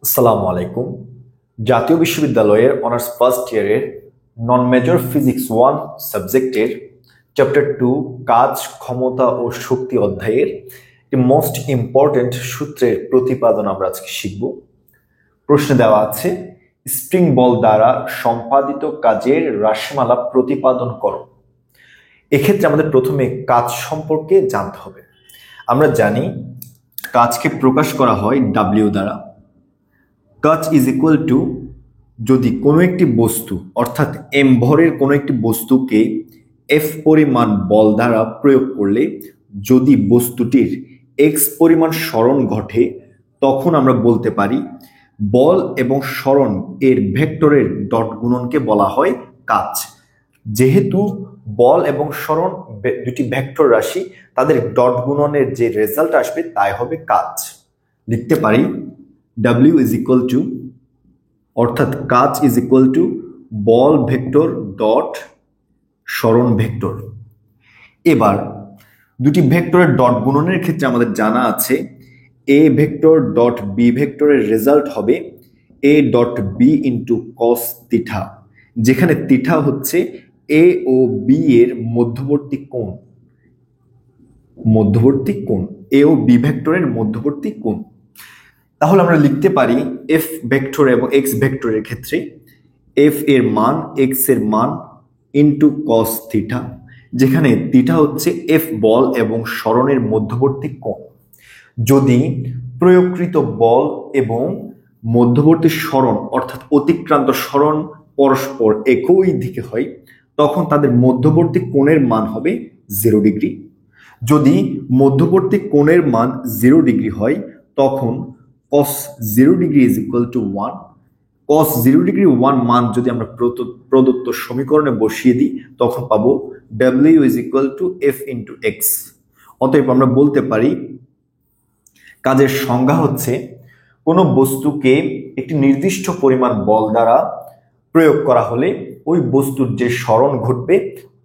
আসসালামু আলাইকুম। জাতীয় বিশ্ববিদ্যালয়ের অনার্স ফার্স্ট ইয়ারের নন মেজর ফিজিক্স 1 সাবজেক্টের চ্যাপ্টার 2 কাজ, ক্ষমতা ও শক্তি অধ্যায়ের একটি মোস্ট ইম্পর্টেন্ট সূত্রের প্রতিপাদন আমরা আজকে শিখব। প্রশ্নে দেওয়া আছে, স্প্রিং বল দ্বারা সম্পাদিত কাজের রাশিমালা প্রতিপাদন করো। এক্ষেত্রে আমাদের প্রথমে কাজ সম্পর্কে জানতে হবে। আমরা জানি কাজকে প্রকাশ করা হয় ডাব্লিউ দ্বারা। কাজ ইজ ইকুয়াল টু, যদি কোনো একটি বস্তু অর্থাৎ এম ভরের কোনো একটি বস্তুকে এফ পরিমাণ বল দ্বারা প্রয়োগ করলে যদি বস্তুটির এক্স পরিমাণ সরণ ঘটে, তখন আমরা বলতে পারি বল এবং সরণ এর ভেক্টরের ডট গুণনকে বলা হয় কাজ। যেহেতু বল এবং সরণ দুটি ভেক্টর রাশি, তাদের ডট গুণনের যে রেজাল্ট আসবে তাই হবে কাজ। লিখতে পারি W ইজ ইকুয়াল টু, অর্থাৎ কাজ ইজ ইকুয়াল টু বল ভেক্টর ডট সরণ ভেক্টর। এবার দুটি ভেক্টরের ডট গুণনের ক্ষেত্রে আমাদের জানা আছে এ ভেক্টর ডট বি ভেক্টরের রেজাল্ট হবে A dot B into cos theta, যেখানে থিটা হচ্ছে এ ও বি এর মধ্যবর্তী কোণ। এ ও বি ভেক্টরের মধ্যবর্তী কোণ। তাহলে আমরা লিখতে পারি এফ ভেক্টর এবং এক্স ভেক্টরের ক্ষেত্রে এফ এর মান এক্স এর মান ইন্টু কস থিটা, যেখানে থিটা হচ্ছে এফ বল এবং সরণের মধ্যবর্তী কোণ। যদি প্রয়োগকৃত বল এবং মধ্যবর্তী সরণ অর্থাৎ অতিক্রান্ত সরণ পরস্পর একই দিকে হয়, তখন তাদের মধ্যবর্তী কোণের মান হবে 0 ডিগ্রি। যদি মধ্যবর্তী কোণের মান 0 ডিগ্রি হয়, তখন cos 0 degree is equal two 1। cos 0 degree 1 মান যদি আমরা প্রদত্ত সমীকরণে বসিয়ে দিই, তখন পাবো W is equal two F into x. অতএব আমরা বলতে পারি কাজের সংজ্ঞা হচ্ছে কোনো বস্তুকে একটি নির্দিষ্ট পরিমাণ বল দ্বারা প্রয়োগ করা হলে ওই বস্তুর যে সরণ ঘটবে,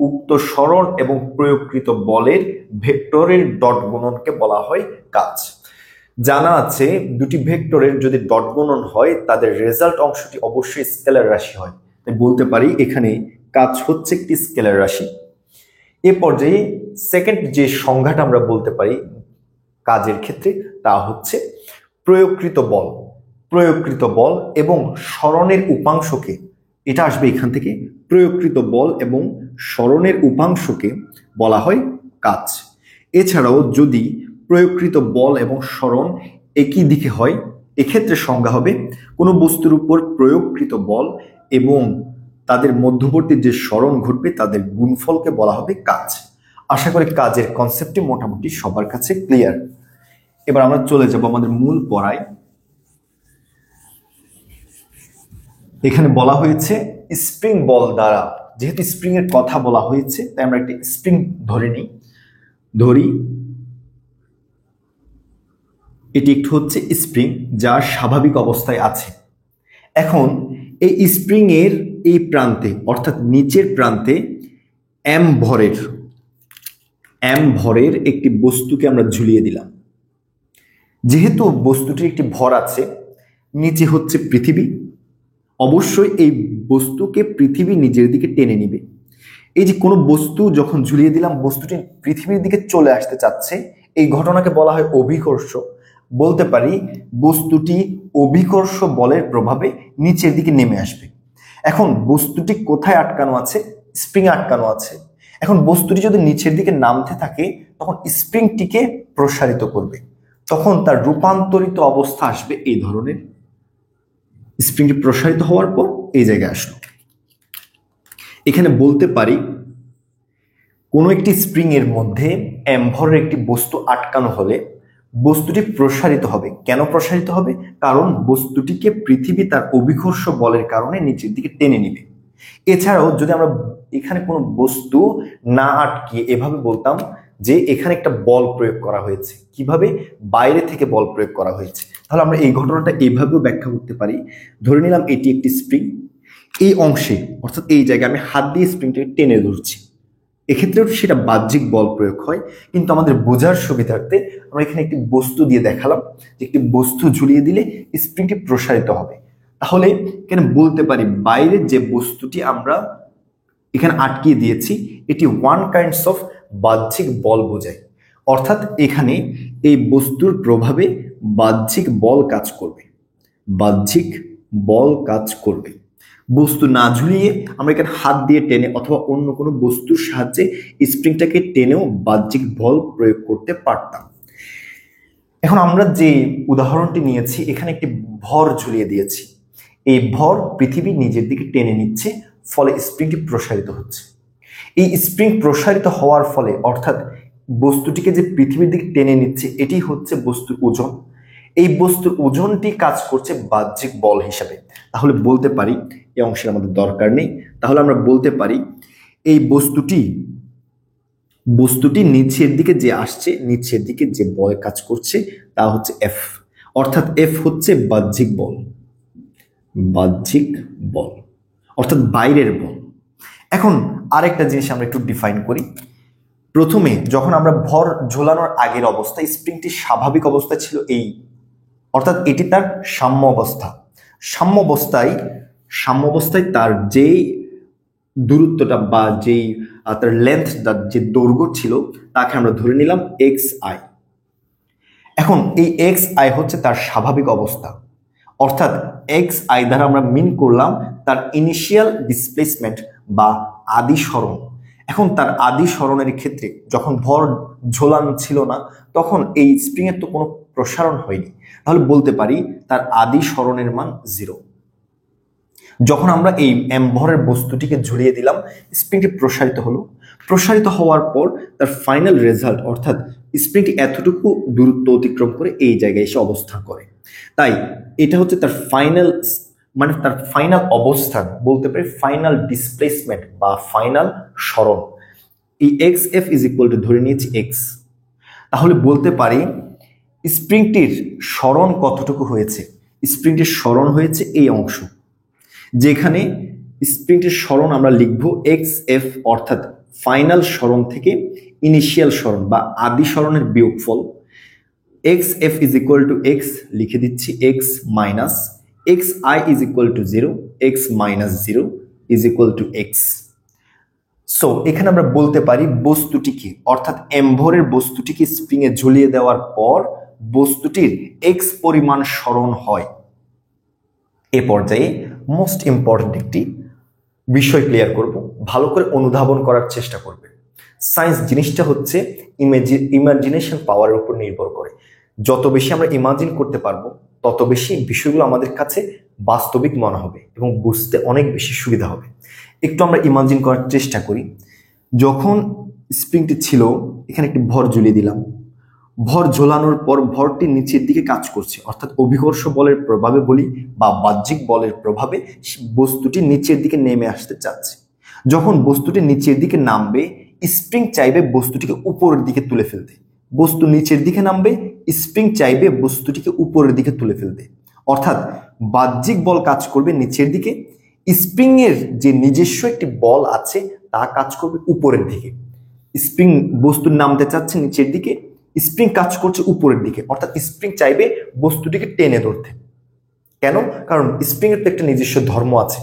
উক্ত সরণ এবং প্রয়োগকৃত বলের ভেক্টরের ডট গুণনকে বলা হয় কাজ। জানা আছে দুটি ভেক্টরের যদি ডট গুণন হয়, তাদের রেজাল্ট অংশটি অবশ্যই স্কেলার রাশি হয়। তাই বলতে পারি এখানে কাজ হচ্ছে একটি স্কেলার রাশি। এ পর্যায়ে সেকেন্ড যে সংজ্ঞাটা আমরা বলতে পারি কাজের ক্ষেত্রে, তা হচ্ছে প্রয়োগকৃত বল এবং সরণের উপাংশকে, এটা আসবে এখান থেকে, প্রয়োগকৃত বল এবং সরণের উপাংশকে বলা হয় কাজ। এছাড়াও যদি প্রয়োগকৃত বল এবং সরণ একই দিকে হয়, এক্ষেত্রে সংজ্ঞা হবে কোনো বস্তুর উপর প্রয়োগকৃত বল এবং তাদের মধ্যবর্তী যে সরণ ঘটবে তাদের গুণফলকে বলা হবে কাজ। আশা করি কাজের কনসেপ্টটি মোটামুটি সবার কাছে ক্লিয়ার। এবার আমরা চলে যাব আমাদের মূল পড়ায়। এখানে বলা হয়েছে স্প্রিং বল দ্বারা, যেহেতু স্প্রিং এর কথা বলা হয়েছে তাই আমরা একটি স্প্রিং ধরি। এটি একটু হচ্ছে স্প্রিং যা স্বাভাবিক অবস্থায় আছে। এখন এই স্প্রিং এর এই প্রান্তে অর্থাৎ নিচের প্রান্তে এম ভরের একটি বস্তুকে আমরা ঝুলিয়ে দিলাম। যেহেতু বস্তুটির একটি ভর আছে, নিচে হচ্ছে পৃথিবী, অবশ্যই এই বস্তুকে পৃথিবী নিজের দিকে টেনে নিবে। এই যে কোনো বস্তু যখন ঝুলিয়ে দিলাম, বস্তুটি পৃথিবীর দিকে চলে আসতে চাচ্ছে, এই ঘটনাকে বলা হয় অভিকর্ষ। বলতে পারি বস্তুটি অভিকর্ষ বলের প্রভাবে নিচের দিকে নেমে আসবে। এখন বস্তুটি কোথায় আটকানো আছে? স্প্রিং আটকানো আছে। এখন বস্তুটি যদি নিচের দিকে নামতে থাকে, তখন স্প্রিংটিকে প্রসারিত করবে, তখন তার রূপান্তরিত অবস্থা আসবে এই ধরনের। স্প্রিংটি প্রসারিত হওয়ার পর এই জায়গায় আসলো। এখানে বলতে পারি কোনো একটি স্প্রিং এর মধ্যে এম ভরের একটি বস্তু আটকানো হলে বস্তুটি প্রসারিত হবে। কেন প্রসারিত হবে? কারণ বস্তুটিকে পৃথিবী তার অভিকর্ষ বলের কারণে নিচের দিকে টেনে নিবে। এছাড়াও যদি আমরা এখানে কোনো বস্তু না আটকিয়ে এভাবে বলতাম যে এখানে একটা বল প্রয়োগ করা হয়েছে, কিভাবে? বাইরে থেকে বল প্রয়োগ করা হয়েছে, তাহলে আমরা এই ঘটনাটা এভাবেও ব্যাখ্যা করতে পারি। ধরে নিলাম এটি একটি স্প্রিং, এই অংশে অর্থাৎ এই জায়গায় আমি হাত দিয়ে স্প্রিংটাকে টেনে ধরছি, এক্ষেত্রেও সেটা বাহ্যিক বল প্রয়োগ হয়, কিন্তু আমাদের বোঝার সুবিধার্থে আমরা এখানে একটি বস্তু দিয়ে দেখালাম যে একটি বস্তু ঝুলিয়ে দিলে স্প্রিংটি প্রসারিত হবে। তাহলে এখানে বলতে পারি বাইরের যে বস্তুটি আমরা এখানে আটকিয়ে দিয়েছি এটি ওয়ান কাইন্ডস অফ বাহ্যিক বল বোঝায়, অর্থাৎ এখানে এই বস্তুর প্রভাবে বাহ্যিক বল কাজ করবে, বাহ্যিক বল কাজ করবে। বস্তু না ঝুলিয়ে আমরা এখানে হাত দিয়ে টেনে অথবা অন্য কোনো বস্তুর সাহায্যে স্প্রিংটাকে টেনেও বাহ্যিক বল প্রয়োগ করতে পারতাম। এখন আমরা যে উদাহরণটি নিয়েছি এখানে একটি ভর ঝুলিয়ে দিয়েছি, এই ভর পৃথিবী নিজের দিকে টেনে নিচ্ছে, ফলে স্প্রিংটি প্রসারিত হচ্ছে। এই স্প্রিং প্রসারিত হওয়ার ফলে অর্থাৎ বস্তুটিকে যে পৃথিবীর দিকে টেনে নিচ্ছে এটি হচ্ছে বস্তুর ওজন, এই বস্তুর ওজনটি কাজ করছে বাহ্যিক বল হিসাবে। তাহলে বলতে পারি, এই অংশের আমাদের দরকার নেই, তাহলে আমরা বলতে পারি এই বস্তুটি নিচের দিকে যে আসছে, নিচের দিকে যে বল কাজ করছে তা হচ্ছে এফ, অর্থাৎ এফ হচ্ছে বাহ্যিক বল, বাহ্যিক বল অর্থাৎ বাইরের বল। এখন আরেকটা জিনিস আমরা একটু ডিফাইন করি। প্রথমে যখন আমরা ভর ঝোলানোর আগের অবস্থা স্প্রিংটি স্বাভাবিক অবস্থায় ছিল এই, অর্থাৎ এটি তার সাম্য অবস্থা। সাম্য অবস্থায় তার যেই দূরত্বটা বা যেই তার লেন্থ যে দৈর্ঘ্য ছিল তাকে আমরা ধরে নিলাম এক্স আই। এখন এই এক্স আই হচ্ছে তার স্বাভাবিক অবস্থা, অর্থাৎ এক্স আই দ্বারা আমরা মিন করলাম তার ইনিশিয়াল ডিসপ্লেসমেন্ট বা আদি সরণ। এখন তার আদি সরণের ক্ষেত্রে যখন ভর ঝোলানো ছিল না তখন এই স্প্রিং এর তো কোনো প্রসারণ হয়নি, তাহলে বলতে পারি তার আদি সরণের মান 0। যখন আমরা এই ভরের বস্তুটিকে ঝুলিয়ে দিলাম স্প্রিংটি প্রসারিত হলো, প্রসারিত হওয়ার পর তার ফাইনাল রেজাল্ট অর্থাৎ স্প্রিংটি এতটুকু দূরত্ব অতিক্রম করে এই জায়গায় এসে অবস্থান করে, তাই এটা হচ্ছে তার ফাইনাল মানে তার ফাইনাল অবস্থান, বলতে পারি ফাইনাল ডিসপ্লেসমেন্ট বা ফাইনাল সরণ। এই x f is equal two ধরে নিয়েছি এক্স, তাহলে বলতে পারি স্প্রিংটির সরণ কতটুকু হয়েছে, স্প্রিংটির সরণ হয়েছে এই অংশ, যেখানে স্প্রিংটির সরণ আমরা লিখব এক্স এফ, অর্থাৎ ফাইনাল সরণ থেকে ইনিশিয়াল সরণ বা আদি সরণের বিয়োগফল। X f is equal to x লিখে দিচ্ছি x minus x i is equal to 0, x minus 0 is equal to x. So এখানে আমরা বলতে পারি বস্তুটিকে অর্থাৎ ভরের বস্তুটিকে স্প্রিং এ ঝুলিয়ে দেওয়ার পর বস্তুটির এক্স পরিমাণ সরণ হয়। এ পর্যায়ে মোস্ট ইম্পর্টেন্ট একটি বিষয় ক্লিয়ার করব, ভালো করে অনুধাবন করার চেষ্টা করবে। সায়েন্স জিনিসটা হচ্ছে ইমাজিনেশন পাওয়ারের উপর নির্ভর করে। যত বেশি আমরা ইমাজিন করতে পারবো তত বেশি বিষয়গুলো আমাদের কাছে বাস্তবিক মনে হবে এবং বুঝতে অনেক বেশি সুবিধা হবে। একটু আমরা ইমাজিন করার চেষ্টা করি। যখন স্প্রিংটি ছিল এখানে একটি ভর ঝুলিয়ে দিলাম, ভর ঝোলানোর পর ভরটি নিচের দিকে কাজ করছে, অর্থাৎ অভিকর্ষ বলের প্রভাবে বলি বা বাহ্যিক বলের প্রভাবে বস্তুটি নিচের দিকে নেমে আসতে চাচ্ছে। যখন বস্তুটি নিচের দিকে নামবে স্প্রিং চাইবে বস্তুটিকে উপরের দিকে তুলে ফেলতে, বস্তু নিচের দিকে নামবে স্প্রিং চাইবে বস্তুটিকে উপরের দিকে তুলে ফেলতে, অর্থাৎ বাহ্যিক বল কাজ করবে নিচের দিকে, স্প্রিং এর যে নিজস্ব একটি বল আছে তা কাজ করবে উপরের দিকে। স্প্রিং বস্তুর নামতে চাচ্ছে নিচের দিকে, স্প্রিং কাজ করছে উপরের দিকে, অর্থাৎ স্প্রিং চাইবে বস্তুটিকে টেনে ধরতে। কেন? কারণ স্প্রিং এর তো একটা নিজস্ব ধর্ম আছে,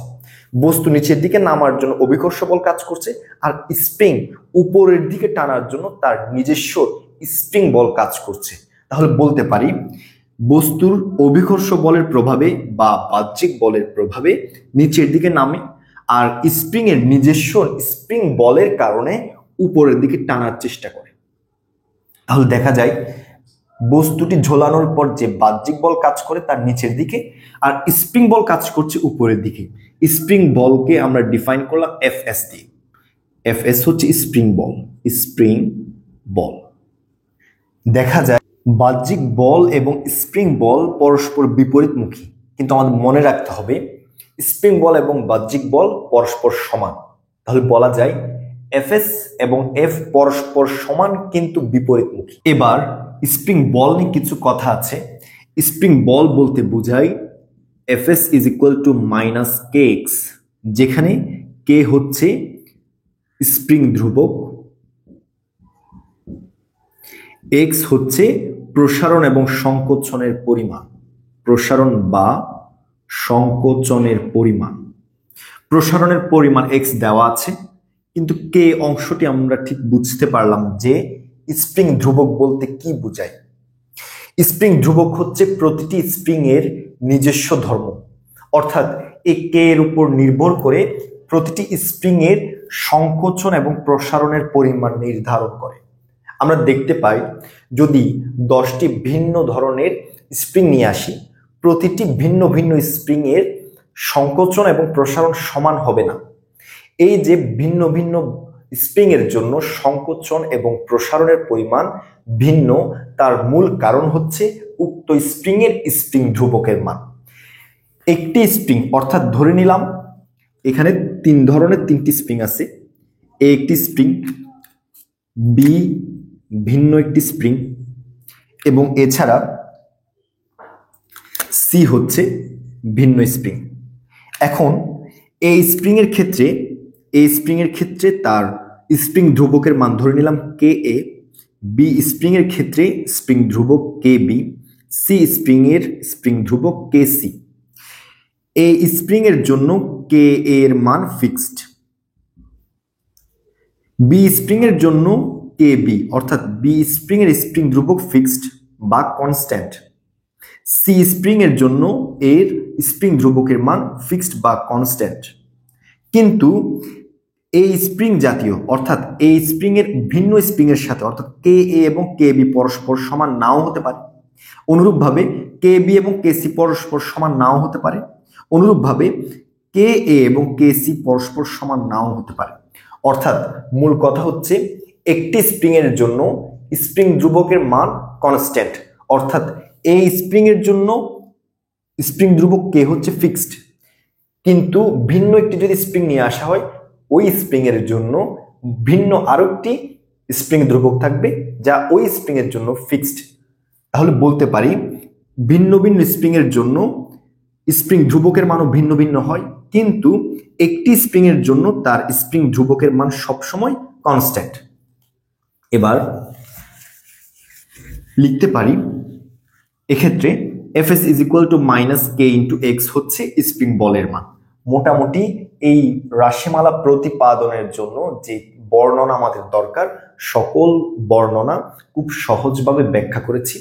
বস্তু নিচের দিকে নামার জন্য অভিকর্ষ বল কাজ করছে আর স্প্রিং উপরের দিকে টানার জন্য তার নিজস্ব স্প্রিং বল কাজ করছে। তাহলে বলতে পারি বস্তুর অভিকর্ষ বলের প্রভাবে বা বাহ্যিক বলের প্রভাবে নিচের দিকে নামে আর স্প্রিং এর নিজস্ব স্প্রিং বলের কারণে উপরের দিকে টানার চেষ্টা করে। তাহলে দেখা যায় বস্তুটি ঝোলানোর পর যে বাহ্যিক বল কাজ করে তার নিচের দিকে আর স্প্রিং বল কাজ করছে উপরের দিকে। স্প্রিং বলকে আমরা ডিফাইন করলাম এফএস দিয়ে। এফএস হচ্ছে স্প্রিং বল, স্প্রিং বল। দেখা যায় বাহ্যিক বল এবং স্প্রিং বল পরস্পর বিপরীতমুখী, কিন্তু আমাদের মনে রাখতে হবে স্প্রিং বল এবং বাহ্যিক বল পরস্পর সমান। তাহলে বলা যায় এফএস এবং এফ পরস্পর সমান কিন্তু বিপরীতমুখী। এবার স্প্রিং বল নিয়ে কিছু কথা আছে। স্প্রিং বল বলতে বোঝায় FS is equal to minus K x, যেখানে কে হচ্ছে স্প্রিং ধ্রুবক এক্স হচ্ছে প্রসারণ এবং সংকোচনের পরিমাণ, প্রসারণ বা সংকোচনের পরিমাণ। প্রসারণের পরিমাণ এক্স দেওয়া আছে, কিন্তু কে অংশটি আমরা ঠিক বুঝতে পারলাম যে স্প্রিং ধ্রুবক বলতে কি বোঝায়। স্প্রিং ধ্রুবক হচ্ছে প্রতিটি স্প্রিং এর নিজস্ব ধর্ম, অর্থাৎ এই কে এর উপর নির্ভর করে প্রতিটি স্প্রিং এর সংকোচন এবং প্রসারণের পরিমাণ নির্ধারণ করে। আমরা দেখতে পাই যদি 10টি ভিন্ন ধরনের স্প্রিং নিয়ে আসি, প্রতিটি ভিন্ন ভিন্ন স্প্রিং এর সংকোচন এবং প্রসারণ সমান হবে না। এই যে ভিন্ন ভিন্ন স্প্রিং এর জন্য সংকোচন এবং প্রসারণের পরিমাণ ভিন্ন, তার মূল কারণ হচ্ছে উক্ত স্প্রিং এর স্প্রিং ধ্রুবকের মান। একটি স্প্রিং, অর্থাৎ ধরে নিলাম এখানে 3 ধরনের 3টি স্প্রিং আছে, এ একটি স্প্রিং, বি ভিন্ন একটি স্প্রিং এবং এছাড়া সি হচ্ছে ভিন্ন স্প্রিং। এখন এই স্প্রিং এর ক্ষেত্রে তার স্প্রিং ধ্রুবকের মান ধরে নিলাম কে এ, বি স্প্রিং এর ক্ষেত্রে স্প্রিং ধ্রুবক কে বি, সি স্প্রিং এর স্প্রিং ধ্রুবক কে সি। এই স্প্রিং এর জন্য কে এর মান ফিক্সড, বি স্প্রিং এর জন্য কে বি অর্থাৎ বি স্প্রিং এর স্প্রিং ধ্রুবক ফিক্সড বা কনস্ট্যান্ট, সি স্প্রিং এর জন্য এর স্প্রিং ধ্রুবকের মান ফিক্সড বা কনস্ট্যান্ট। কিন্তু এই স্প্রিং জাতীয়, অর্থাৎ এই স্প্রিং এর ভিন্ন স্প্রিং এর সাথে অর্থাৎ কে এ এবং কে বি পরস্পর সমান নাও হতে পারে। অনুরূপভাবে কে বি এবং কে সি পরস্পর সমান নাও হতে পারে। অনুরূপভাবে কে এ এবং কে সি পরস্পর সমান নাও হতে পারে। অর্থাৎ মূল কথা হচ্ছে একটি স্প্রিং এর জন্য স্প্রিং ধ্রুবকের মান কনস্ট্যান্ট, অর্থাৎ এই স্প্রিং এর জন্য স্প্রিং ধ্রুবক কে হচ্ছে ফিক্সড, কিন্তু ভিন্ন একটি যদি স্প্রিং নিয়ে আসা হয় ওই স্প্রিং এর জন্য ভিন্ন আরেকটি স্প্রিং ধ্রুবক থাকবে যা ওই স্প্রিং এর জন্য ফিক্সড। তাহলে বলতে পারি ভিন্ন ভিন্ন স্প্রিং এর জন্য স্প্রিং ধ্রুবকের মানও ভিন্ন ভিন্ন হয়, কিন্তু একটি স্প্রিং এর জন্য তার স্প্রিং ধ্রুবকের মান সবসময় কনস্ট্যান্ট। এবার লিখতে পারি এক্ষেত্রে Fs is equal to minus k into x হচ্ছে স্প্রিং বলের মান। মোটামুটি এই রাশিমালা প্রতিপাদনের জন্য যে বর্ণনা আমাদের দরকার সকল বর্ণনা খুব সহজভাবে ব্যাখ্যা করেছি।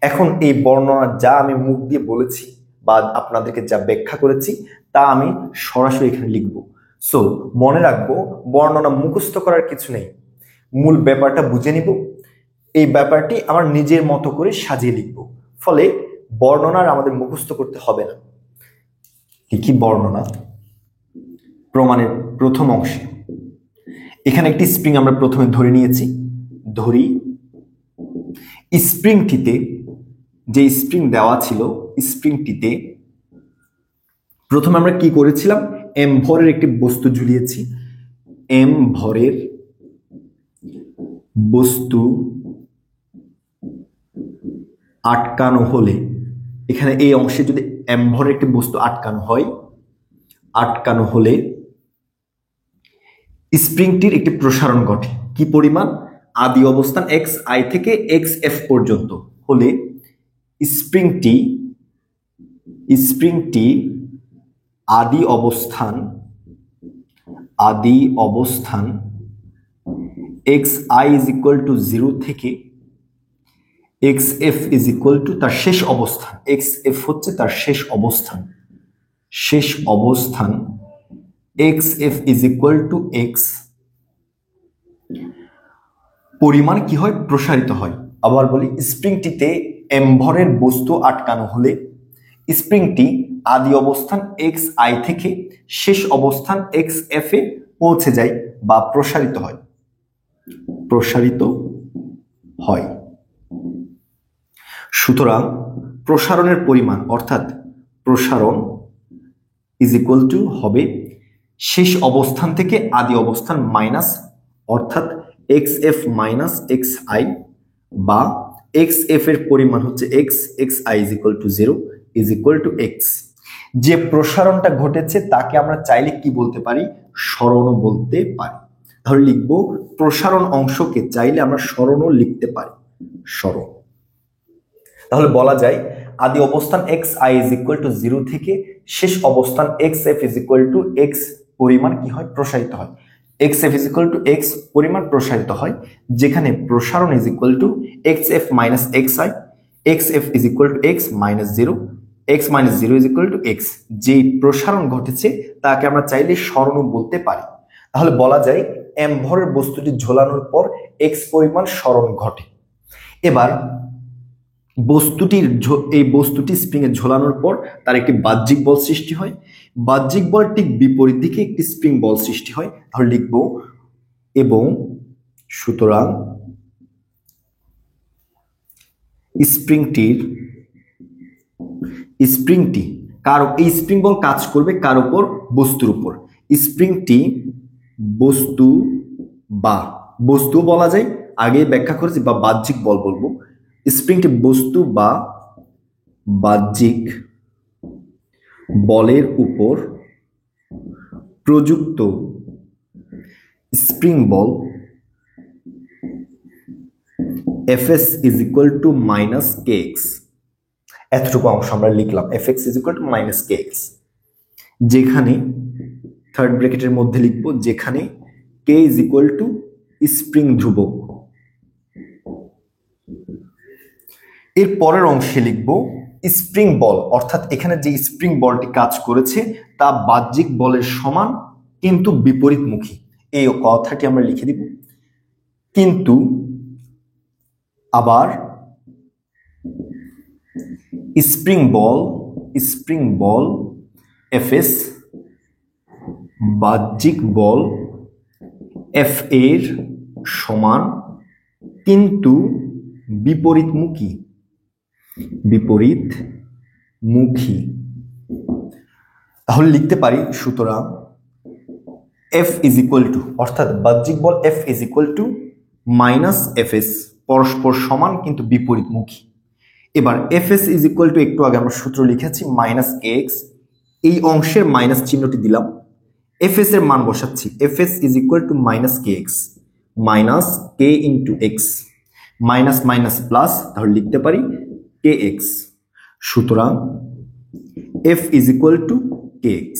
এখন এই বর্ণনা যা আমি মুখ দিয়ে বলেছি বা আপনাদেরকে যা ব্যাখ্যা করেছি তা আমি সরাসরি এখানে লিখব। সো মনে রাখবো বর্ণনা মুখস্থ করার কিছু নেই, মূল ব্যাপারটা বুঝে নিব, এই ব্যাপারটি আমার নিজের মতো করে সাজিয়ে লিখব, ফলে বর্ণনার আমাদের মুখস্থ করতে হবে না। লিখি বর্ণনা প্রমাণের প্রথম অংশে। এখানে একটি স্প্রিং আমরা প্রথমে ধরে নিয়েছি, ধরি স্প্রিংটিতে যে স্প্রিং দেওয়া ছিল স্প্রিংটিতে প্রথমে আমরা কি করেছিলাম, এম ভরের একটি বস্তু ঝুলিয়েছি। এম ভরের বস্তু আটকানো হলে, এখানে এই অংশে যদি এম ভরের একটি বস্তু আটকানো হয়, আটকানো হলে স্প্রিংটির একটি প্রসারণ ঘটে। কি পরিমাণ? আদি অবস্থান এক্স আই থেকে এক্স এফ পর্যন্ত হলে স্প্রিংটি আদি অবস্থান x i is equal to 0 থেকে x f is equal two তার শেষ অবস্থান, এক্স এফ হচ্ছে তার শেষ অবস্থান x f is equal to x পরিমাণ কি হয়? প্রসারিত হয়। আবার বলি, স্প্রিংটিতে এম ভরের বস্তু আটকানো হলে স্প্রিংটি আদি অবস্থান এক্স আই থেকে শেষ অবস্থান এক্স এফ এ পৌঁছে যায় বা প্রসারিত হয়। সুতরাং প্রসারণের পরিমাণ অর্থাৎ প্রসারণ ইজ ইকুয়াল টু হবে শেষ অবস্থান থেকে আদি অবস্থান মাইনাস, অর্থাৎ x F minus x I, বা এক্স এফ এর পরিমাণ হচ্ছে x, x i is equal to 0 is equal to x. যে প্রসারণটা ঘটেছে তাকে আমরা চাইলে কি বলতে পারি? সরণও বলতে পারি। তাহলে লিখবো প্রসারণ অংশকে চাইলে আমরা সরণও লিখতে পারি। সরণ। তাহলে বলা যায় আদি অবস্থান x i is equal to 0 থেকে শেষ অবস্থান x f is equal to x পরিমাণ কি হয়, প্রসারিত হয়। X f is equal to x পরিমাণ প্রসারিত হয়, যেখানে প্রসারণ is equal to x F minus x I, x f is equal to x minus 0, x minus 0 is equal to x. যেই প্রসারণ ঘটেছে তাকে আমরা চাইলে সরণও বলতে পারি। তাহলে বলা যায় এম ভরের বস্তুটি ঝোলানোর পর এক্স পরিমাণ সরণ ঘটে। এবার এই বস্তুটি স্প্রিং এ ঝোলানোর পর তার একটি বাহ্যিক বল সৃষ্টি হয়। বাহ্যিক বল ঠিক বিপরীত দিকে একটি স্প্রিং বল সৃষ্টি হয়। তাহলে লিখব এবং সুতরাং স্প্রিংটি এই স্প্রিং বল কাজ করবে কার উপর, বস্তুর উপর। স্প্রিংটি বস্তু বলা যায়, আগে ব্যাখ্যা করেছি, বা বাহ্যিক বল বলবো। স্প্রিংটি বস্তু বা বাহ্যিক বলের উপর প্রযুক্ত spring ball Fs is equal to minus kx। এতটুকু অংশ আমরা লিখলাম Fx is equal to minus kx, যেখানে থার্ড ব্র্যাকেটের মধ্যে লিখব যেখানে k is equal to spring ধ্রুবক। এর পরের অংশে লিখব স্প্রিং বল, অর্থাৎ এখানে যে স্প্রিং বলটি কাজ করেছে তা বাহ্যিক বলের সমান কিন্তু বিপরীতমুখী। এই কথাটি আমরা লিখে দিব, কিন্তু আবার স্প্রিং বল Fs বাহ্যিক বল F এর সমান কিন্তু বিপরীতমুখী। তাহলে লিখতে পারি সুতরাং F ইজ ইকুয়াল টু, অর্থাৎ বাহ্যিক বল F is equal to minus Fs, পরস্পর সমান কিন্তু বিপরীতমুখী। এবার Fs ইজ ইকুয়াল টু, একটু আগে আমরা সূত্র লিখেছি মাইনাস kx, এই অংশের মাইনাস চিহ্নটি দিলাম, Fs এর মান বসাচ্ছি, Fs is equal to minus kx minus k into x, minus minus plus, তাহলে লিখতে পারি kx। সুতরাং F is equal two kx।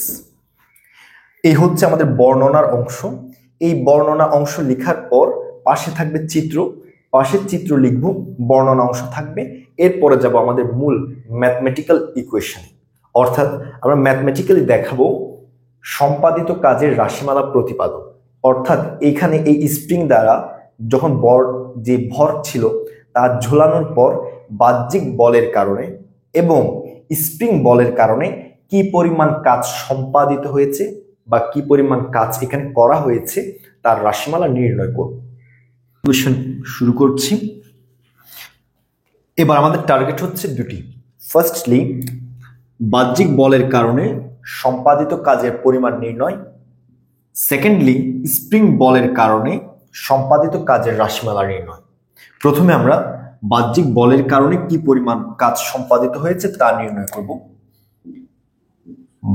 এই হচ্ছে আমাদের বর্ণনার অংশ। এই বর্ণনা অংশ লেখার পর পাশে থাকবে চিত্র, পাশের চিত্র লিখব, বর্ণনা অংশ থাকবে। এরপরে যাব আমাদের মূল ম্যাথমেটিক্যাল ইকুয়েশন, অর্থাৎ আমরা ম্যাথমেটিক্যালি দেখাবো সম্পাদিত কাজের রাশিমালা প্রতিপাদন। অর্থাৎ এখানে এই স্প্রিং দ্বারা যখন যে ভর ছিল তা ঝোলানোর পর বাহ্যিক বলের কারণে এবং স্প্রিং বলের কারণে কি পরিমাণ কাজ সম্পাদিত হয়েছে বা কি পরিমাণ কাজ এখানে করা হয়েছে তার রাশিমালা নির্ণয় করব। শুরু করছি। এবার আমাদের টার্গেট হচ্ছে দুটি। ফার্স্টলি বাহ্যিক বলের কারণে সম্পাদিত কাজের পরিমাণ নির্ণয়, সেকেন্ডলি স্প্রিং বলের কারণে সম্পাদিত কাজের রাশিমালা নির্ণয়। প্রথমে আমরা বাহ্যিক বলের কারণে কি পরিমাণ কাজ সম্পাদিত হয়েছে তা নির্ণয় করব।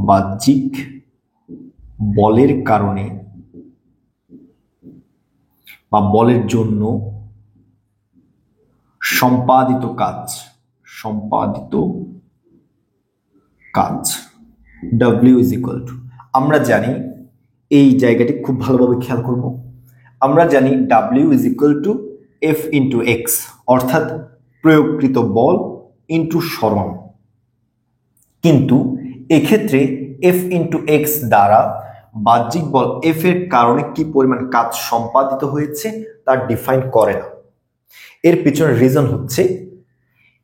বাহ্যিক বলের কারণে বা বলের জন্য সম্পাদিত কাজ W is equal to, আমরা জানি, এই জায়গাটি খুব ভালোভাবে খেয়াল করব, আমরা জানি W is equal to F into X, অর্থাৎ প্রয়োগকৃত বল ইন্টু সরণ। কিন্তু এক্ষেত্রে F into X দ্বারা বাহ্যিক বল F এর কারণে কি পরিমাণ কাজ সম্পাদিত হয়েছে তা ডিফাইন করে না। এর পিছনে রিজন হচ্ছে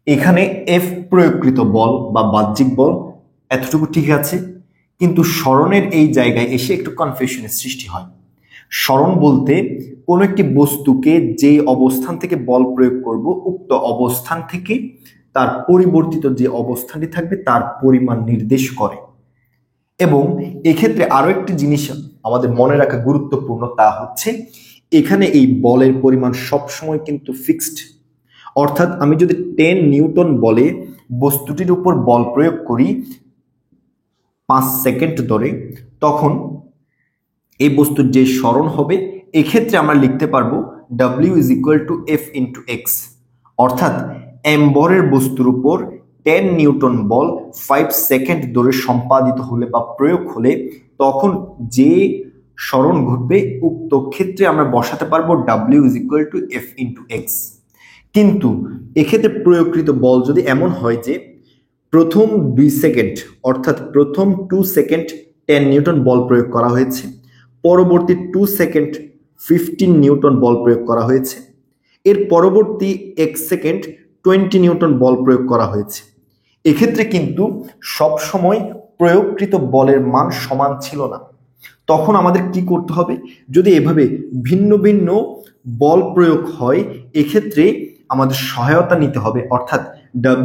এখানে F প্রয়োগকৃত বল বা বাহ্যিক বল, এতটুকু ঠিক আছে, কিন্তু সরণের এই জায়গায় এসে একটু কনফিউশনের সৃষ্টি হয়। সরণ বলতে কোনো একটি বস্তুকে যে অবস্থান থেকে বল প্রয়োগ করব উক্ত অবস্থান থেকে তার পরিবর্তিত যে অবস্থানটি থাকবে তার পরিমাণ নির্দেশ করে। এবং এক্ষেত্রে আরো একটি জিনিস আমাদের মনে রাখা গুরুত্বপূর্ণ, তা হচ্ছে এখানে এই বলের পরিমাণ সবসময় কিন্তু ফিক্সড। অর্থাৎ আমি যদি 10 নিউটন বলে বস্তুটির উপর বল প্রয়োগ করি 5 সেকেন্ড ধরে, তখন এই বস্তুর যে সরণ হবে এক্ষেত্রে আমরা লিখতে পারবো W is equal to F into X, অর্থাৎ এম্বরের বস্তুর উপর 10 নিউটন বল 5 সেকেন্ড ধরে সম্পাদিত হলে বা প্রয়োগ হলে তখন যে সরণ ঘটবে উক্ত ক্ষেত্রে আমরা বসাতে পারবো W = F × X। কিন্তু এক্ষেত্রে প্রয়োগকৃত বল যদি এমন হয় যে প্রথম 2 সেকেন্ড অর্থাৎ প্রথম 2 সেকেন্ড 10 নিউটন বল প্রয়োগ করা হয়েছে, পরবর্তী 2 সেকেন্ড 15 নিউটন বল প্রয়োগ করা হয়েছে, এর পরবর্তী 1 সেকেন্ড 20 নিউটন বল প্রয়োগ করা হয়েছে, এক্ষেত্রে কিন্তু সব সময় প্রয়োগকৃত বলের মান সমান ছিল না। তখন আমাদের কি করতে হবে, যদি এভাবে ভিন্ন ভিন্ন বল প্রয়োগ হয় এক্ষেত্রে আমাদের সহায়তা নিতে হবে, অর্থাৎ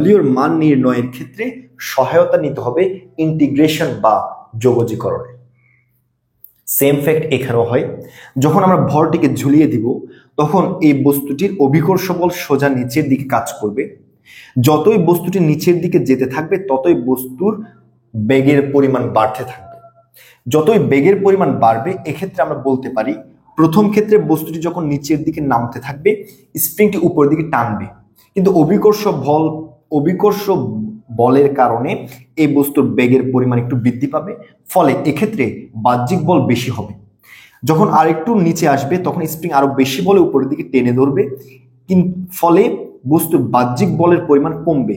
W এর মান নির্ণয়ের ক্ষেত্রে সহায়তা নিতে হবে ইন্টিগ্রেশন বা যোগজীকরণে। সেম ফ্যাক্ট এখানেও হয়, যখন আমরা ভরটিকে ঝুলিয়ে দিব তখন এই বস্তুটির অভিকর্ষ বল সোজা নিচের দিকে কাজ করবে। যতই বস্তুটি নিচের দিকে যেতে থাকবে ততই বস্তুর বেগের পরিমাণ বাড়তে থাকবে। যতই বেগের পরিমাণ বাড়বে এক্ষেত্রে আমরা বলতে পারি প্রথম ক্ষেত্রে বস্তুটি যখন নিচের দিকে নামতে থাকবে স্প্রিংটি উপরের দিকে টানবে, কিন্তু অভিকর্ষ বলের কারণে এই বস্তুর বেগের পরিমাণ একটু বৃদ্ধি পাবে, ফলে এক্ষেত্রে বাহ্যিক বল বেশি হবে। যখন আরেকটু নিচে আসবে তখন স্প্রিং আরো বেশি বলে উপরের দিকে টেনে ধরবে, ফলে বস্তুর বাহ্যিক বলের পরিমাণ কমবে।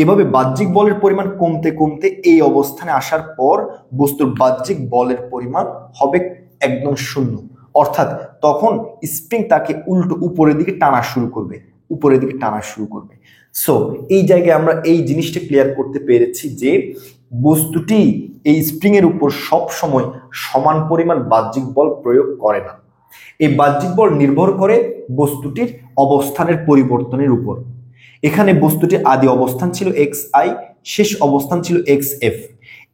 এভাবে বাহ্যিক বলের পরিমাণ কমতে কমতে এই অবস্থানে আসার পর বস্তুর বাহ্যিক বলের পরিমাণ হবে একদম শূন্য, অর্থাৎ তখন স্প্রিং তাকে উল্টো উপরের দিকে টানা শুরু করবে। সো এই জায়গায় আমরা এই জিনিসটা ক্লিয়ার করতে পেরেছি যে বস্তুটি এই স্প্রিং এর উপর সব সময় সমান পরিমাণ বাহ্যিক বল প্রয়োগ করে না। এই বাহ্যিক বল নির্ভর করে বস্তুটির অবস্থানের পরিবর্তনের উপর। এখানে বস্তুটির আদি অবস্থান ছিল xi, শেষ অবস্থান ছিল xf।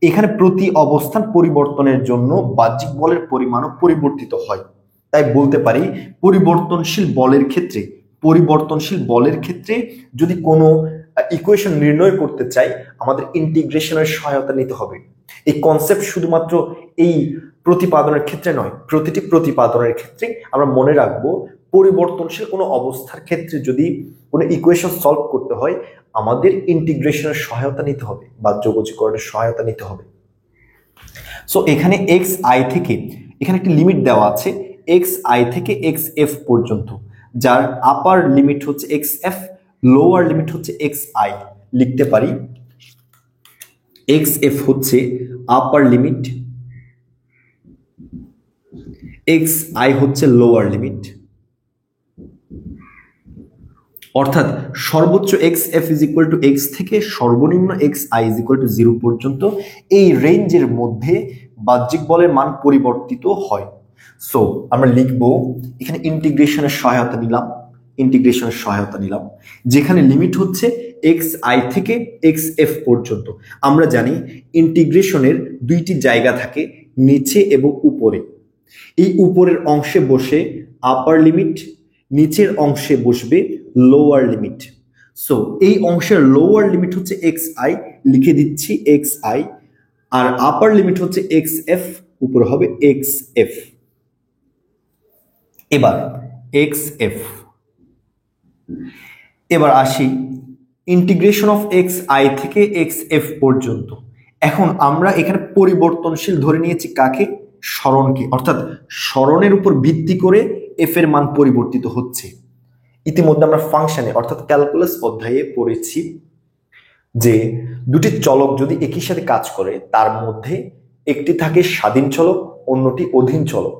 এখানে প্রতি অবস্থান পরিবর্তনের জন্য বাহ্যিক বলের পরিমাণও পরিবর্তিত হয়। তাই বলতে পারি পরিবর্তনশীল বলের ক্ষেত্রে যদি কোনো ইকুয়েশন নির্ণয় করতে চাই আমাদের ইন্টিগ্রেশনের সহায়তা নিতে হবে। এই কনসেপ্ট শুধুমাত্র এই প্রতিপাদনের ক্ষেত্রে নয়, প্রতিটি প্রতিপাদনের ক্ষেত্রে আমরা মনে রাখবো পরিবর্তনশীল কোনো অবস্থার ক্ষেত্রে যদি কোনো ইকুয়েশন সলভ করতে হয় আমাদের ইন্টিগ্রেশনের সহায়তা নিতে হবে বা যোগজীকরণের সহায়তা নিতে হবে। সো এখানে xi থেকে এখানে একটি লিমিট দেওয়া আছে xi থেকে xf পর্যন্ত, যার আপার লিমিট হচ্ছে xf, লোয়ার লিমিট হচ্ছে xi। লিখতে পারি xf হচ্ছে আপার লিমিট, xi হচ্ছে লোয়ার লিমিট, অর্থাৎ সর্বোচ্চ xf = x থেকে সর্বনিম্ন xi = 0 পর্যন্ত এই রেঞ্জের মধ্যে বাহ্যিক বলের মান পরিবর্তিত হয়। সো আমরা লিখব এখানে ইন্টিগ্রেশনের সহায়তা নিলাম যেখানে লিমিট হচ্ছে xi থেকে xf পর্যন্ত। আমরা জানি ইন্টিগ্রেশনের দুইটি জায়গা থাকে, নিচে এবং উপরে। এই উপরের অংশে বসে আপার লিমিট, নিচের অংশে বসবে লোয়ার লিমিট। সো এই অংশের লোয়ার লিমিট হচ্ছে xi, লিখে দিচ্ছি xi, আর আপার লিমিট হচ্ছে xf, উপরে হবে xf। এবার আসি ইন্টিগ্রেশন অফ xi থেকে xf পর্যন্ত। এখন আমরা এখানে পরিবর্তনশীল ধরে নিয়েছি কাকে? সরণকে, অর্থাৎ সরণের উপর ভিত্তি করে f এর মান পরিবর্তিত হচ্ছে। ইতিমধ্যে আমরা ফাংশনে অর্থাৎ ক্যালকুলাস অধ্যায়ে পড়েছি যে দুটি চলক যদি একই সাথে কাজ করে তার মধ্যে একটি থাকে স্বাধীন চলক, অন্যটি অধীন চলক।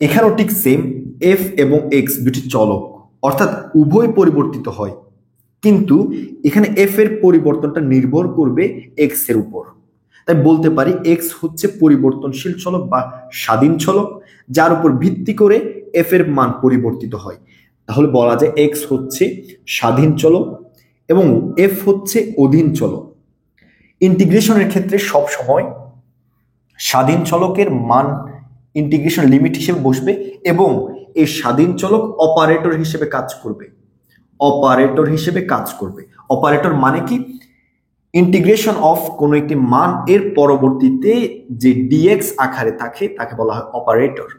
এখানেও ঠিক সেম, f এবং x দুটি চলক, অর্থাৎ উভয় পরিবর্তিত হয়, কিন্তু এখানে f এর পরিবর্তনটা নির্ভর করবে x এর উপর। তাই বলতে পারি x হচ্ছে পরিবর্তনশীল চলক বা স্বাধীন চলক, যার উপর ভিত্তি করে f এর মান পরিবর্তিত হয়। তাহলে বলা যায় x হচ্ছে স্বাধীন চলক এবং f হচ্ছে অধীন চলক। ইন্টিগ্রেশনের ক্ষেত্রে সব সময় স্বাধীন চলকের মান ইন্টিগ্রেশন লিমিট হিসেবে বসবে এবং এই স্বাধীন চলক অপারেটর হিসেবে কাজ করবে। অপারেটর মানে কি? ইন্টিগ্রেশন অফ কোনো একটি মান এর পরবর্তীতে যে dx আকারে থাকে তাকে বলা হয় অপারেটর।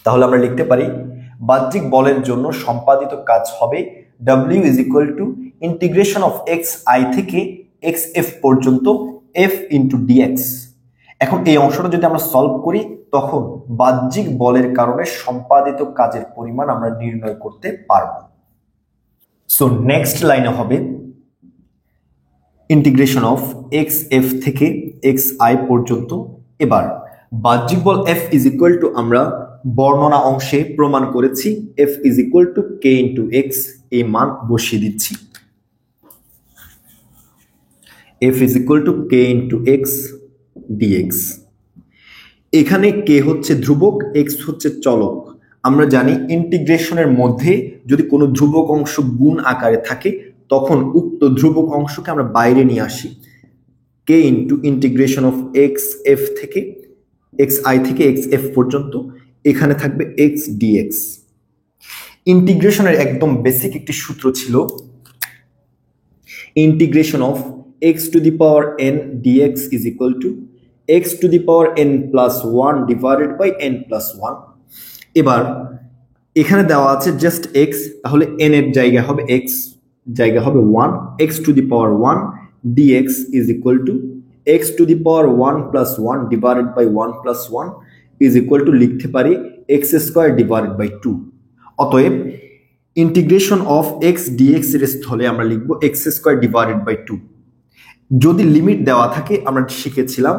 তাহলে আমরা লিখতে পারি বাহ্যিক বলের জন্য সম্পাদিত কাজ হবে W is equal two integration of x i থেকে এক্স এফ পর্যন্ত এফ ইন্টু ডিএক্স। এখন এই অংশটা যদি আমরা সলভ করি তখন বাহ্যিক বলের কারণে সম্পাদিত কাজের পরিমাণ আমরা নির্ণয় করতে পারব। সো নেক্সট লাইনে হবে ইন্টিগ্রেশন অফ এক্স এফ থেকে এক্স আই পর্যন্ত। এবার বাহ্যিক বল এফ ইজ ইকুয়াল টু আমরা বর্ণনা অংশে প্রমাণ করেছি F is equal to k into x, এই মান বসিয়ে দিচ্ছি। F is equal to k into x dx. এখানে কে হচ্ছে ধ্রুবক, এক্স হচ্ছে চলক। আমরা জানি ইন্টিগ্রেশনের মধ্যে যদি কোনো ধ্রুবক অংশ গুণ আকারে থাকে তখন উক্ত ধ্রুবক অংশকে আমরা বাইরে নিয়ে আসি। K into integration of x F থেকে এক্স আই থেকে এক্স এফ পর্যন্ত, এখানে থাকবে এক্স ডিএক্স। ইন্টিগ্রেশনের একদম বেসিক একটি সূত্র ছিল integration of x to the power n dx is equal to x to the power n plus one divided by n plus one. এবার এখানে দেওয়া আছে জাস্ট এক্স, তাহলে এন এর জায়গা হবে এক্স, জায়গা হবে one, x to the power one dx is equal to x to the power one plus one divided by one plus one is equal to লিখতে পারি x square divided by two. অতএব integration of x dx এর স্থলে আমরা লিখবো x square divided by two. যদি limit দেওয়া থাকে আমরা শিখেছিলাম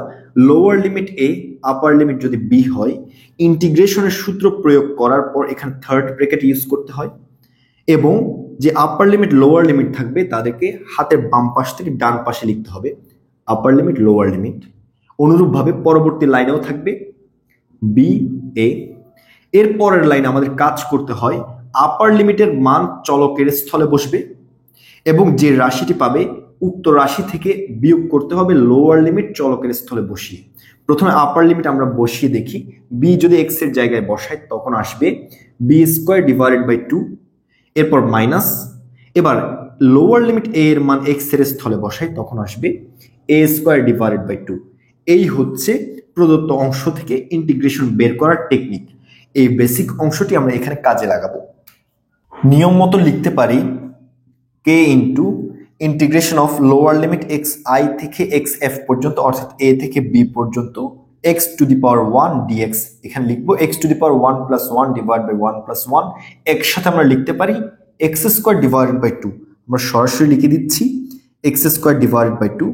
lower limit A upper limit যদি বি হয়, ইন্টিগ্রেশনের সূত্র প্রয়োগ করার পর এখানে থার্ড ব্র্যাকেট ইউজ করতে হয় এবং যে আপার লিমিট লোয়ার লিমিট থাকবে তাদেরকে হাতের বাম পাশ থেকে ডান পাশে লিখতে হবে আপার লিমিট লোয়ার লিমিট। অনুরূপভাবে পরবর্তী লাইনেও থাকবে বি এ। এর পরের লাইনে আমাদের কাজ করতে হয় আপার লিমিটের মান চলকের স্থলে বসবে এবং যে রাশিটি পাবে উক্ত রাশি থেকে বিয়োগ করতে হবে লোয়ার লিমিট চলকের স্থলে বসিয়ে। প্রথমে আপার লিমিট আমরা বসিয়ে দেখি, বি যদি এক্স এর জায়গায় বসাই তখন আসবে B square divided by two, এরপর মাইনাস। এবার লোয়ার লিমিট এ এর মান এক্স এর স্থলে বসাই তখন আসবে A square divided by two. এই হচ্ছে প্রদত্ত অংশ থেকে ইন্টিগ্রেশন বের করার টেকনিক। এই বেসিক অংশটি আমরা এখানে কাজে লাগাবো। নিয়ম মতো লিখতে পারি K into integration of lower limit x i থেকে এক্স এফ পর্যন্ত অর্থাৎ এ থেকে বি পর্যন্ত x to the power one dx. এখানে লিখবো x to the power one plus one divide by one plus one. একসাথে আমরা লিখতে পারি x square divided by two. আমরা সরাসরি লিখে দিচ্ছি x square divided by two,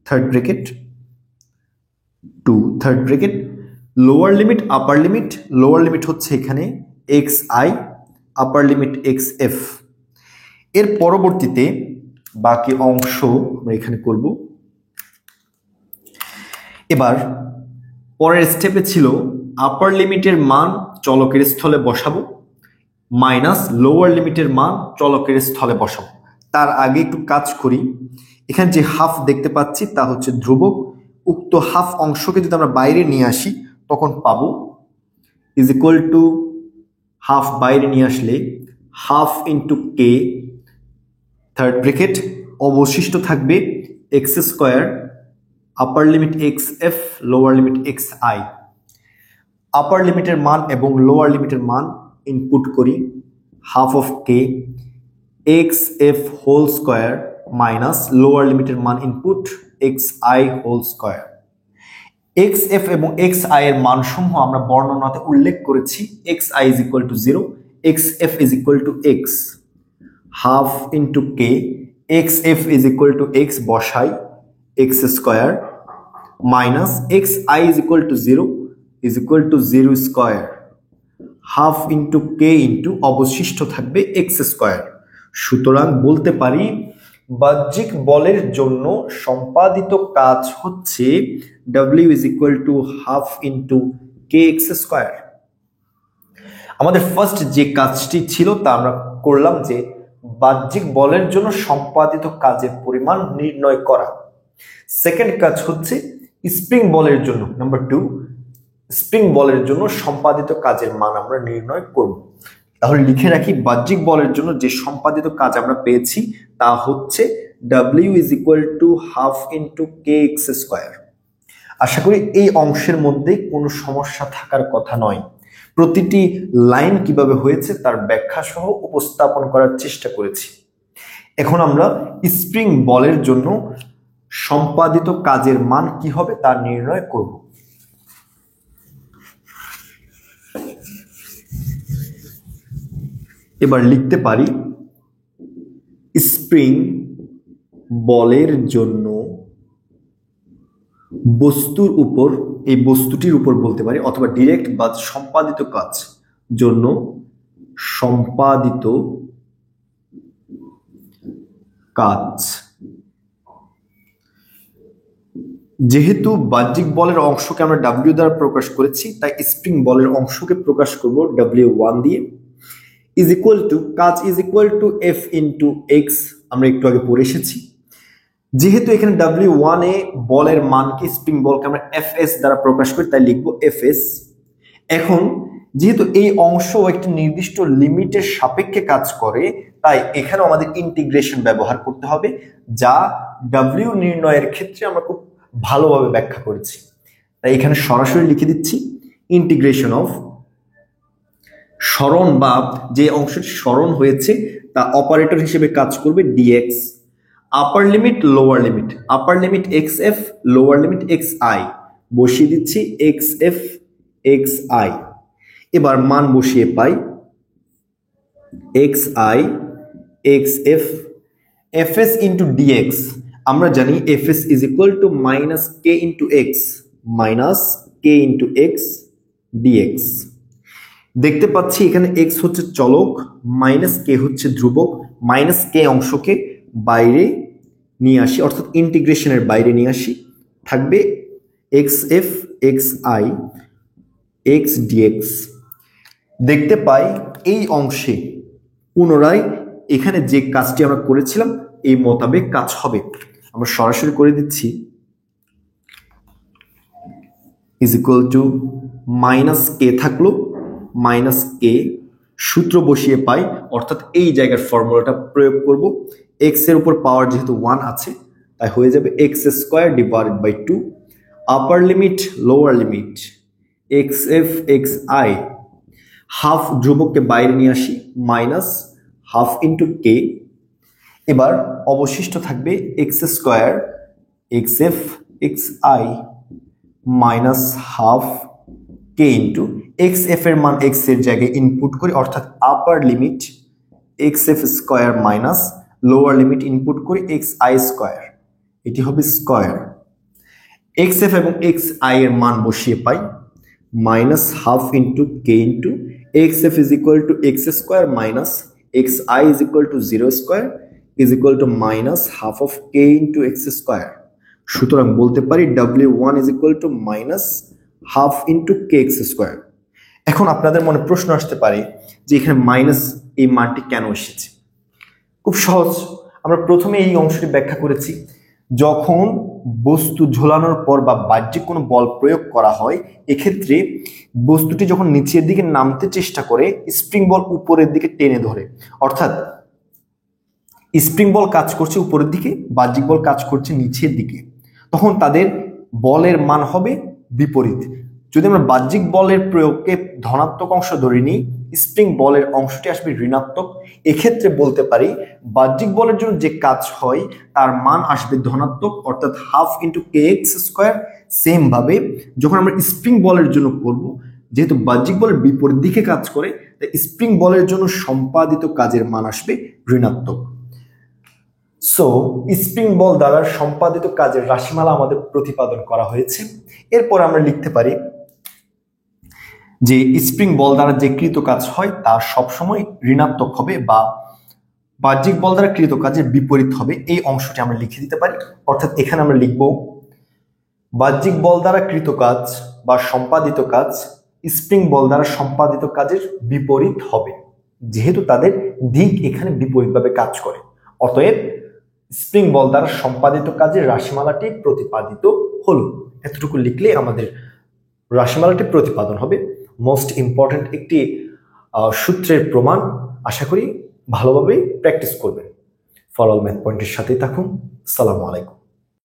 third bracket two, third bracket lower limit upper limit. Lower limit হচ্ছে এখানে x i, upper limit x F. এর পরবর্তীতে বাকি অংশ আমরা এখানে করব। এবার পরের স্টেপে ছিল আপার লিমিটের মান চলকের স্থলে বসাবো মাইনাস লোয়ার লিমিটের মান চলকের স্থলে বসাবো। তার আগে একটু কাজ করি। এখানে যে হাফ দেখতে পাচ্ছি তা হচ্ছে ধ্রুবক। উক্ত হাফ অংশকে যদি আমরা বাইরে নিয়ে আসি তখন পাবো ইজ ইকুয়াল টু হাফ বাইরে নিয়ে আসলে half into K, third bracket, অবশিষ্ট থাকবে x square upper limit x f lower limit x i. Upper লিমিটের মান এবং লোয়ার লিমিটের মান ইনপুট করি, half of K x f whole square minus lower লিমিটের মান input x i whole square. X f এবং এক্স আই এর মানসমূহ আমরা বর্ণনাতে উল্লেখ করেছি x i is equal to zero, x f is equal to x, half into K x f is equal to x বসাই x square minus x i is equal to zero is equal to zero square, half into K into অবশিষ্ট থাকবে x square. সুতরাং বলতে পারি বাহ্যিক বলের জন্য সম্পাদিত কাজ হচ্ছে W is equal to half into K x square. আমাদের ফার্স্ট যে কাজটি ছিল তা আমরা করলাম যে বাহ্যিক বলের জন্য সম্পাদিত কাজের পরিমাণ নির্ণয় করা। সেকেন্ড কাজ হচ্ছে স্প্রিং বলের জন্য, নাম্বার টু, স্প্রিং বলের জন্য সম্পাদিত কাজের মান আমরা নির্ণয় করব। তাহলে লিখে রাখি বাহ্যিক বলের জন্য যে সম্পাদিত কাজ আমরা পেয়েছি তা হচ্ছে W is equal to half into K x square. আশা করি এই অংশের মধ্যে কোনো সমস্যা থাকার কথা নয়। প্রতিটি লাইন কিভাবে হয়েছে তার ব্যাখ্যা সহ উপস্থাপন করার চেষ্টা করেছি। এখন আমরা স্প্রিং বলের জন্য সম্পাদিত কাজের মান কি হবে তা নির্ণয় করব। এবার লিখতে পারি স্প্রিং বলের জন্য বস্তুর উপর, এই বস্তুটির উপর বলতে পারি, অথবা ডিরেক্ট বা সম্পাদিত কাজ জন্য সম্পাদিত কাজ। যেহেতু বাহ্যিক বলের অংশকে আমরা ডাব্লিউ দ্বারা প্রকাশ করেছি, তাই স্প্রিং বলের অংশকে প্রকাশ করব W1 দিয়ে। ইজ ইকুয়াল টু, কাজ is equal two F into x, আমরা একটু আগে পড়ে এসেছি। যেহেতু এখানে W1 এ বলের মানকে, স্প্রিং বলকে আমরা Fs দ্বারা প্রকাশ করি, তাই লিখবো Fs। এখন যেহেতু এই অংশ একটি নির্দিষ্ট লিমিটের সাপেক্ষে কাজ করে, তাই এখানেও আমাদের ইন্টিগ্রেশন ব্যবহার করতে হবে, যা W নির্ণয়ের ক্ষেত্রে আমরা খুব ভালোভাবে ব্যাখ্যা করেছি। তাই এখানে সরাসরি লিখে দিচ্ছি ইন্টিগ্রেশন অফ সরণ, বা যে অংশটি সরণ হয়েছে তা অপারেটর হিসেবে কাজ করবে dx, আপার limit lower limit, upper limit xf, lower limit xi, বসিয়ে দিচ্ছি xf xi। এবার মান বসিয়ে পাই xi xf fs into dx। আমরা জানি fs is equal to minus K into x, minus K into x dx। দেখতে পাচ্ছি এখানে x হচ্ছে চলক, মাইনাস কে হচ্ছে ধ্রুবক। মাইনাস কে অংশকে বাইরে নিয়ে আসি, অর্থাৎ ইন্টিগ্রেশনের বাইরে নিয়ে আসি, থাকবে xf xi x dx। দেখতে পাই এই অংশে পুনরায় এখানে যে কাজটি আমরা করেছিলাম এই মোতাবেক কাজ হবে। আমরা সরাসরি করে দিচ্ছি ইজ ইকুয়াল টু মাইনাস কে থাকলো, মাইনাস কে, সূত্র বসিয়ে পাই, অর্থাৎ এই জায়গার ফর্মুলাটা প্রয়োগ করব। এক্স এর উপর পাওয়ার যেহেতু 1 আছে, তাই হয়ে যাবে x square divided by 2, upper limit lower limit xf xi, half ধ্রুবককে বাইরে নিয়ে আসি, মাইনাস হাফ ইন্টু কে। এবার অবশিষ্ট থাকবে x square xf xi minus half K into xf এর মান x এর জায়গায় ইনপুট করি, অর্থাৎ upper limit xf square minus lower limit input করি xi স্কোয়ার, এটি হবে স্কোয়ার। xf এবং xi এর মান বসিয়ে পাই minus half into K into xf is equal to x square minus xi is equal to 0 square is equal to minus half of K into x square. সুতরাং বলতে পারি W1 is equal to minus half into K x square. এখন আপনাদের মনে প্রশ্ন আসতে পারে যে এখানে মাইনাস এই মানটি কেন এসেছে। খুব সহজ, আমরা প্রথমে এই অংশটি ব্যাখ্যা করেছি। যখন বস্তু ঝোলানোর পর বা বাহ্যিক কোনো বল প্রয়োগ করা হয়, এক্ষেত্রে বস্তুটি যখন নিচের দিকে নামতে চেষ্টা করে, স্প্রিং বল উপরের দিকে টেনে ধরে, অর্থাৎ স্প্রিং বল কাজ করছে উপরের দিকে, বাহ্যিক বল কাজ করছে নিচের দিকে, তখন তাদের বলের মান হবে বিপরীত। যদি আমরা বাহ্যিক বলের প্রয়োগকে ধনাত্মক অংশ ধরে নিই, স্প্রিং বলের অংশটি আসবে ঋণাত্মক। এক্ষেত্রে বলতে পারি বাহ্যিক বলের জন্য যে কাজ হয় তার মান আসবে ধনাত্মক, অর্থাৎ half into K x square. Same ভাবে যখন আমরা স্প্রিং বলের জন্য করব, যেহেতু বাহ্যিক বলের বিপরীত দিকে কাজ করে, তাই স্প্রিং বলের জন্য সম্পাদিত কাজের মান আসবে ঋণাত্মক। সো স্প্রিং বল দ্বারা সম্পাদিত কাজের রাশিমালা আমাদের প্রতিপাদন করা হয়েছে। এরপর আমরা লিখতে পারি যে স্প্রিং বল দ্বারা যে কৃত কাজ হয় তা সবসময় ঋণাত্মক হবে, বা বাহ্যিক বল দ্বারা কৃত কাজের বিপরীত হবে। এই অংশটি আমরা লিখে দিতে পারি, অর্থাৎ এখানে আমরা লিখব বাহ্যিক বল দ্বারা কৃত কাজ বা সম্পাদিত কাজ স্প্রিং বল দ্বারা সম্পাদিত কাজের বিপরীত হবে, যেহেতু তাদের দিক এখানে বিপরীতভাবে কাজ করে। অতএব স্প্রিং বল দ্বারা সম্পাদিত কাজের রাশিমালাটি প্রতিপাদিত হলো। এতটুকু লিখলে আমাদের রাশিমালাটি প্রতিপাদন হবে। মোস্ট ইম্পর্টেন্ট একটি সূত্রের প্রমাণ। আশা করি ভালোভাবে প্র্যাকটিস করবেন। ফর অল ম্যাথ পয়েন্টের সাথেই থাকুন। আসসালামু আলাইকুম।